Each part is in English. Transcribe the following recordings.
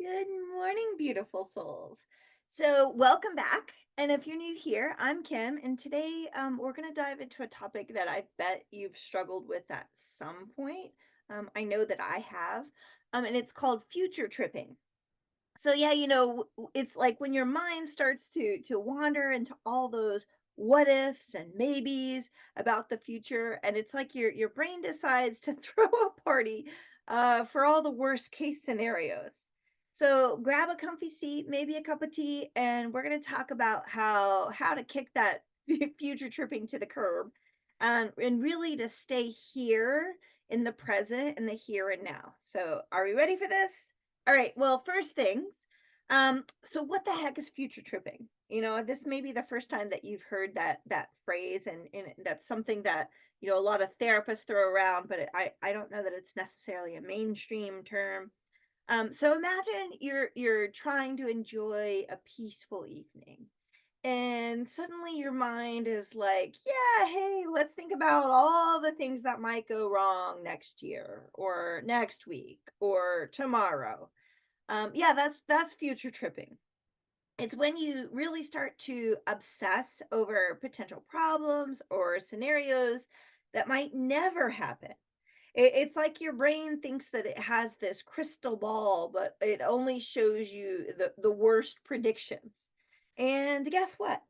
Good morning, beautiful souls. So, welcome back. And if you're new here, I'm Kim, and today we're going to dive into a topic that I bet you've struggled with at some point. I know that I have, and it's called future tripping. So, yeah, it's like when your mind starts to wander into all those what ifs and maybes about the future, and it's like your brain decides to throw a party for all the worst case scenarios. So grab a comfy seat, maybe a cup of tea, and we're going to talk about how to kick that future tripping to the curb, and really to stay here in the present and the here and now. So, are we ready for this? All right. Well, first things. So what the heck is future tripping? This may be the first time that you've heard that phrase, and that's something that a lot of therapists throw around, but I don't know that it's necessarily a mainstream term. So imagine you're trying to enjoy a peaceful evening, and suddenly your mind is like, yeah, hey, let's think about all the things that might go wrong next year or next week or tomorrow. Yeah, that's future tripping. It's when you really start to obsess over potential problems or scenarios that might never happen. It's like your brain thinks that it has this crystal ball, but it only shows you the worst predictions. And guess what?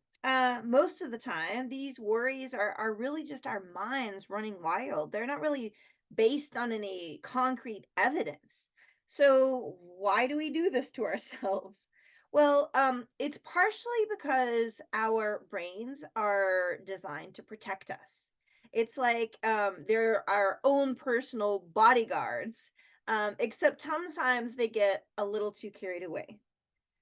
Most of the time, these worries are really just our minds running wild. They're not really based on any concrete evidence. So, why do we do this to ourselves? Well, it's partially because our brains are designed to protect us. It's like they're our own personal bodyguards, except sometimes they get a little too carried away.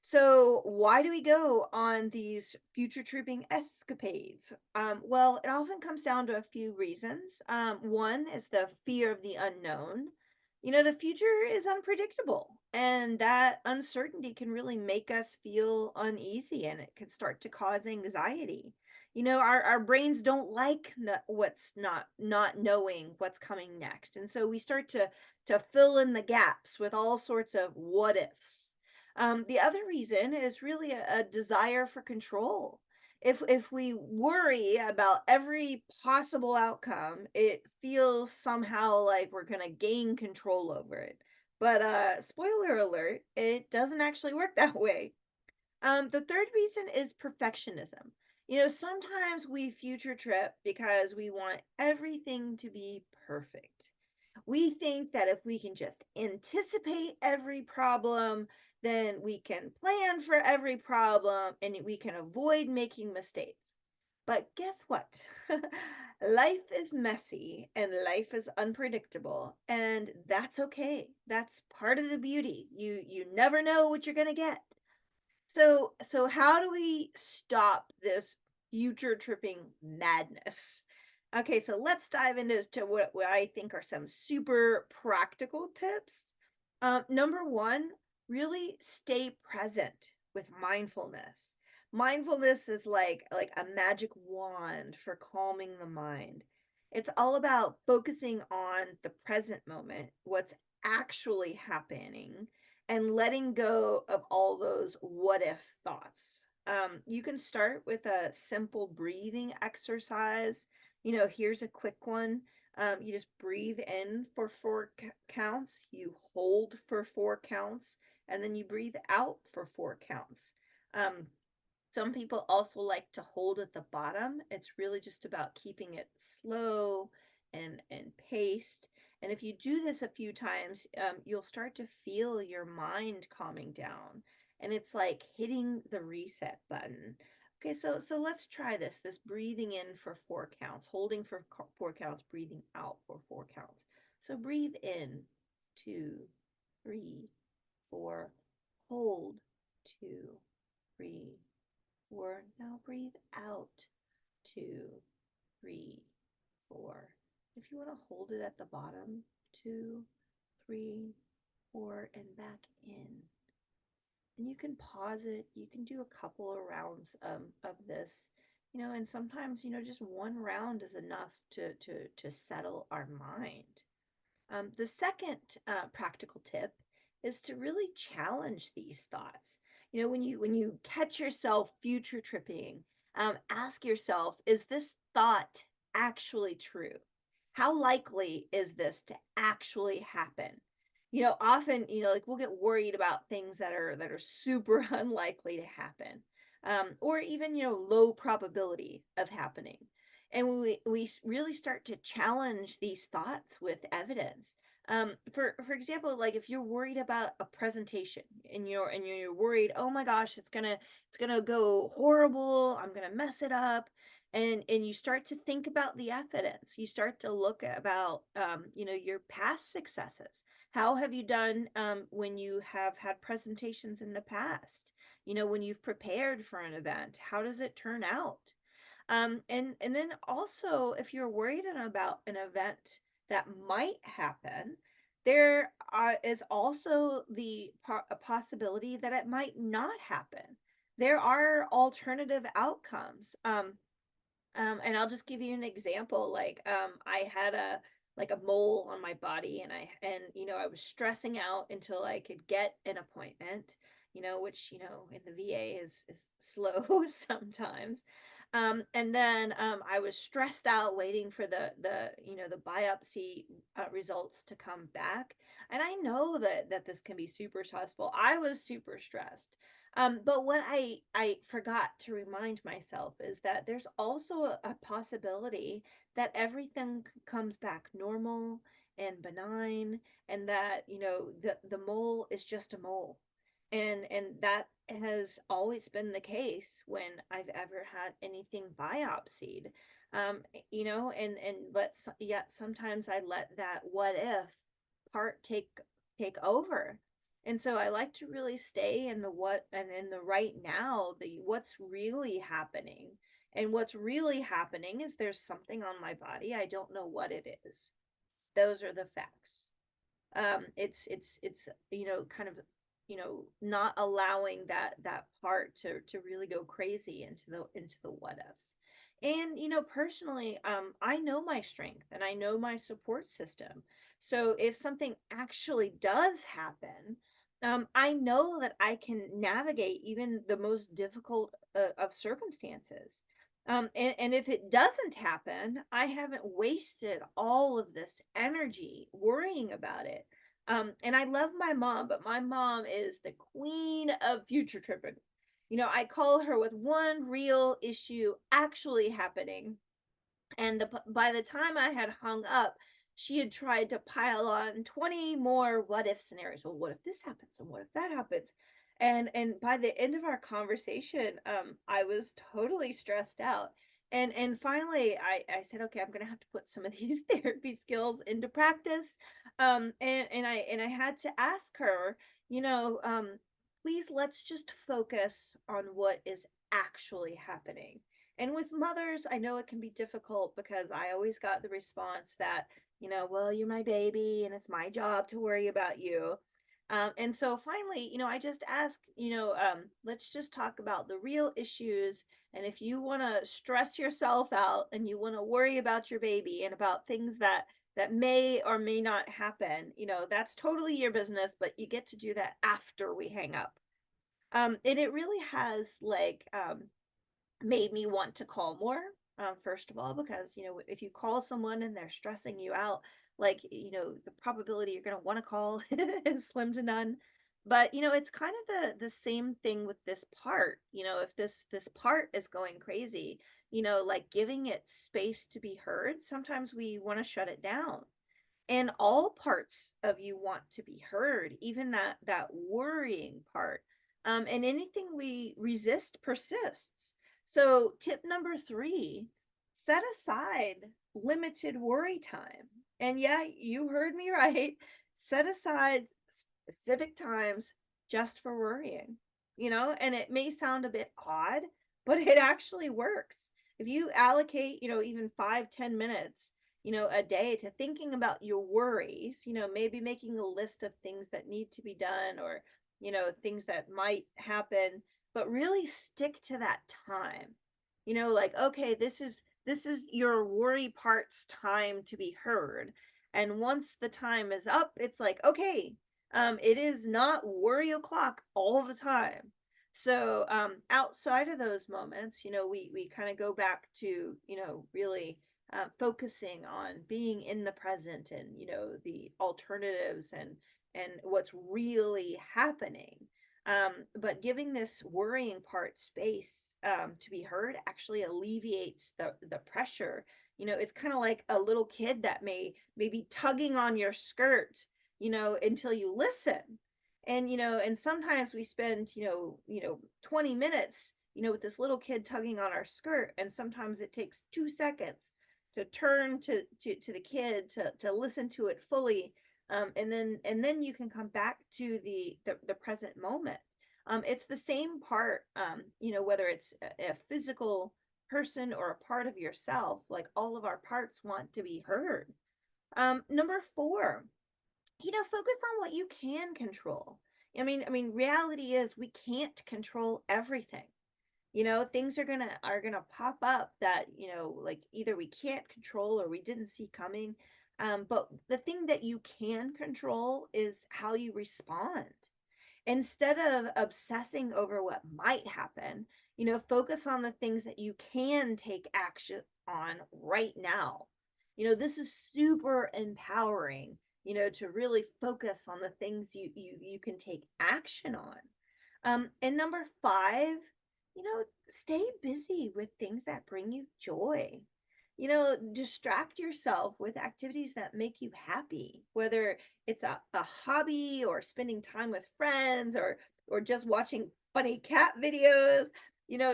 So, why do we go on these future trooping escapades? Well, it often comes down to a few reasons. One is the fear of the unknown. The future is unpredictable, and that uncertainty can really make us feel uneasy, and it can start to cause anxiety. Our brains don't like what's not knowing what's coming next, and so we start to fill in the gaps with all sorts of what ifs. The other reason is really a desire for control. If we worry about every possible outcome, it feels somehow like we're going to gain control over it. But spoiler alert, it doesn't actually work that way. The third reason is perfectionism. Sometimes we future trip because we want everything to be perfect. We think that if we can just anticipate every problem, then we can plan for every problem and we can avoid making mistakes. But guess what? Life is messy and life is unpredictable, and that's okay. That's part of the beauty. You never know what you're going to get. So how do we stop this future tripping madness? Okay, so let's dive into what I think are some super practical tips. Number one, really stay present with mindfulness. Mindfulness is like a magic wand for calming the mind. It's all about focusing on the present moment, what's actually happening, and letting go of all those what if thoughts. You can start with a simple breathing exercise. Here's a quick one. You just breathe in for four counts, you hold for four counts, and then you breathe out for four counts. Um, some people also like to hold at the bottom. It's really just about keeping it slow and paced. And if you do this a few times, you'll start to feel your mind calming down. And it's like hitting the reset button. Okay, so let's try this. This breathing in for four counts, holding for four counts, breathing out for four counts. So breathe in, 2, 3, 4, hold, 2, 3, 4. Now breathe out. 2, 3, 4. If you want to hold it at the bottom, 2, 3, 4, and back in. And you can pause it. You can do a couple of rounds of this, and sometimes, just one round is enough to settle our mind. The second practical tip is to really challenge these thoughts. When you catch yourself future tripping, ask yourself, is this thought actually true? How likely is this to actually happen? Often, like we'll get worried about things that are super unlikely to happen, or even low probability of happening. And when we really start to challenge these thoughts with evidence, for example, like if you're worried about a presentation and you're worried, oh my gosh, it's gonna go horrible, I'm gonna mess it up, and you start to think about the evidence, you start to look about your past successes. How have you done when you have had presentations in the past? When you've prepared for an event, how does it turn out? And then also, if you're worried about an event that might happen, there is also a possibility that it might not happen. There are alternative outcomes. And I'll just give you an example. Like, I had a mole on my body, and I was stressing out until I could get an appointment. Which in the VA is slow sometimes. And then I was stressed out waiting for the biopsy results to come back. And I know that this can be super stressful. I was super stressed. But what I forgot to remind myself is that there's also a possibility that everything comes back normal and benign, and that the mole is just a mole, and that has always been the case when I've ever had anything biopsied. And yet sometimes I let that what if part take over. And so I like to really stay in the what and in the right now, the what's really happening. And what's really happening is there's something on my body. I don't know what it is. Those are the facts. It's kind of not allowing that part to really go crazy into the what ifs. And personally, I know my strength and I know my support system. So if something actually does happen, I know that I can navigate even the most difficult of circumstances. And if it doesn't happen, I haven't wasted all of this energy worrying about it. And I love my mom, but my mom is the queen of future tripping. I call her with one real issue actually happening, and by the time I had hung up, she had tried to pile on 20 more what if scenarios. Well, what if this happens and what if that happens? And by the end of our conversation, I was totally stressed out. And finally I said, okay, I'm gonna have to put some of these therapy skills into practice. And I had to ask her, please let's just focus on what is actually happening. And with mothers, I know it can be difficult because I always got the response that, well, you're my baby and it's my job to worry about you. And so finally, I just asked, let's just talk about the real issues. And if you want to stress yourself out and you want to worry about your baby and about things that may or may not happen, that's totally your business, but you get to do that after we hang up. And it really has like made me want to call more. First of all, because if you call someone and they're stressing you out, like the probability you're going to want to call is slim to none. But it's kind of the same thing with this part. If this part is going crazy, like giving it space to be heard, sometimes we want to shut it down. And all parts of you want to be heard, even that worrying part. And anything we resist persists. So tip number 3, set aside limited worry time. And yeah, you heard me right. Set aside specific times just for worrying. And it may sound a bit odd, but it actually works. If you allocate even 5-10 minutes a day to thinking about your worries, maybe making a list of things that need to be done, or things that might happen, but really stick to that time. Like, okay, this is your worry part's time to be heard. And once the time is up, it's like, okay, It is not worry o'clock all the time. So outside of those moments, we kind of go back to, really focusing on being in the present, and the alternatives, and what's really happening. But giving this worrying part space to be heard actually alleviates the pressure. It's kind of like a little kid that may be tugging on your skirt, until you listen. And and sometimes we spend, 20 minutes, with this little kid tugging on our skirt, and sometimes it takes 2 seconds to turn to the kid to listen to it fully. And then you can come back to the present moment. It's the same part, whether it's a physical person or a part of yourself. Like, all of our parts want to be heard. Number four, focus on what you can control. I mean, reality is we can't control everything. Things are gonna pop up that, like, either we can't control or we didn't see coming. But the thing that you can control is how you respond. Instead of obsessing over what might happen, focus on the things that you can take action on right now. This is super empowering, to really focus on the things you can take action on. And number five, stay busy with things that bring you joy. Distract yourself with activities that make you happy, whether it's a hobby, or spending time with friends, or just watching funny cat videos.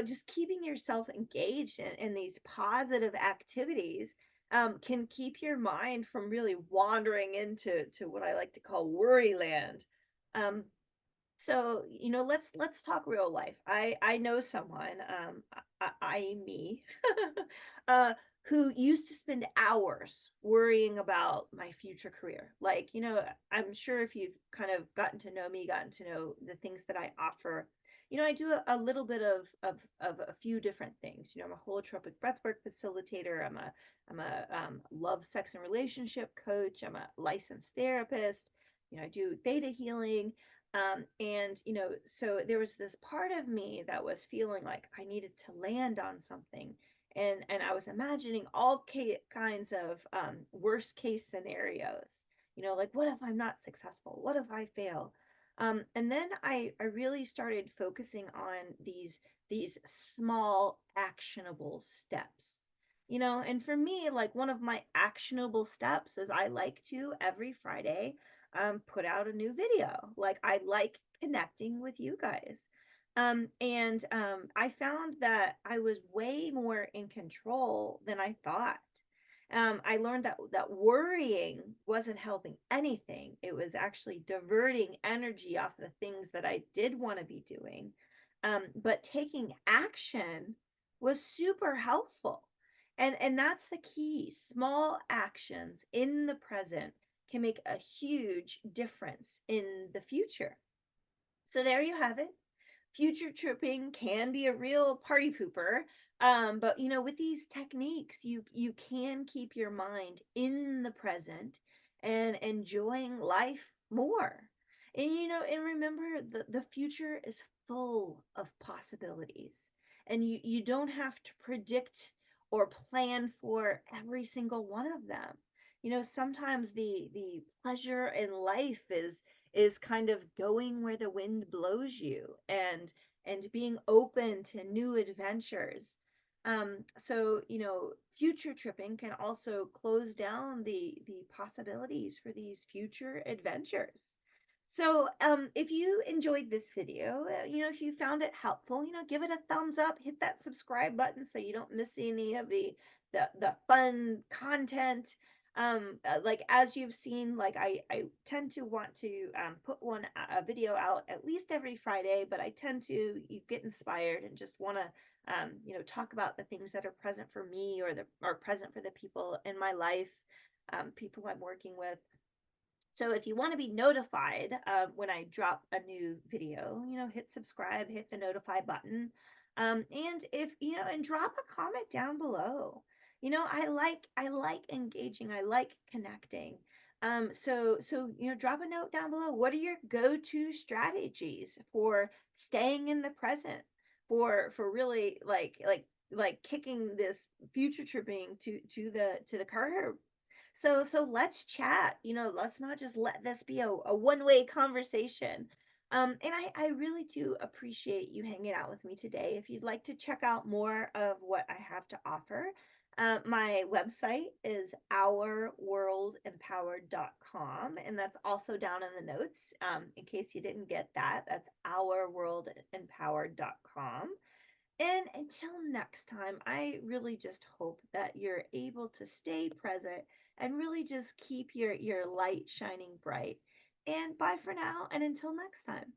Just keeping yourself engaged in these positive activities can keep your mind from really wandering into what I like to call worry land. Um, so, let's talk real life. I know someone, me, uh, who used to spend hours worrying about my future career. Like, I'm sure if you've kind of gotten to know me, gotten to know the things that I offer, I do a little bit of a few different things. I'm a holotropic breathwork facilitator. I'm a love, sex, and relationship coach. I'm a licensed therapist. I do theta healing. And so there was this part of me that was feeling like I needed to land on something, and I was imagining all kinds of worst case scenarios. Like, what if I'm not successful? What if I fail? And then I really started focusing on these small actionable steps. And for me, like, one of my actionable steps is I like to every Friday put out a new video. Like, I like connecting with you guys. And I found that I was way more in control than I thought. I learned that worrying wasn't helping anything. It was actually diverting energy off the things that I did want to be doing. But taking action was super helpful. And that's the key. Small actions in the present can make a huge difference in the future. So there you have it. Future tripping can be a real party pooper. But with these techniques, you can keep your mind in the present and enjoying life more. And remember, the future is full of possibilities. And you don't have to predict or plan for every single one of them. Sometimes the pleasure in life is kind of going where the wind blows you, and being open to new adventures. So, future tripping can also close down the possibilities for these future adventures. So, if you enjoyed this video, if you found it helpful, give it a thumbs up, hit that subscribe button so you don't miss any of the fun content. Like, as you've seen, like, I tend to want to put a video out at least every Friday, but I tend to you get inspired and just want to talk about the things that are present for me, or present for the people in my life, people I'm working with. So if you want to be notified when I drop a new video, hit subscribe, hit the notify button. And if, and drop a comment down below. I like engaging, I like connecting. Drop a note down below. What are your go-to strategies for staying in the present, for really like kicking this future tripping to the curb? So let's chat. Let's not just let this be a one-way conversation. And I really do appreciate you hanging out with me today. If you'd like to check out more of what I have to offer, my website is ourworldempowered.com, and that's also down in the notes. In case you didn't get that, that's ourworldempowered.com. And until next time, I really just hope that you're able to stay present and really just keep your light shining bright. And bye for now, and until next time.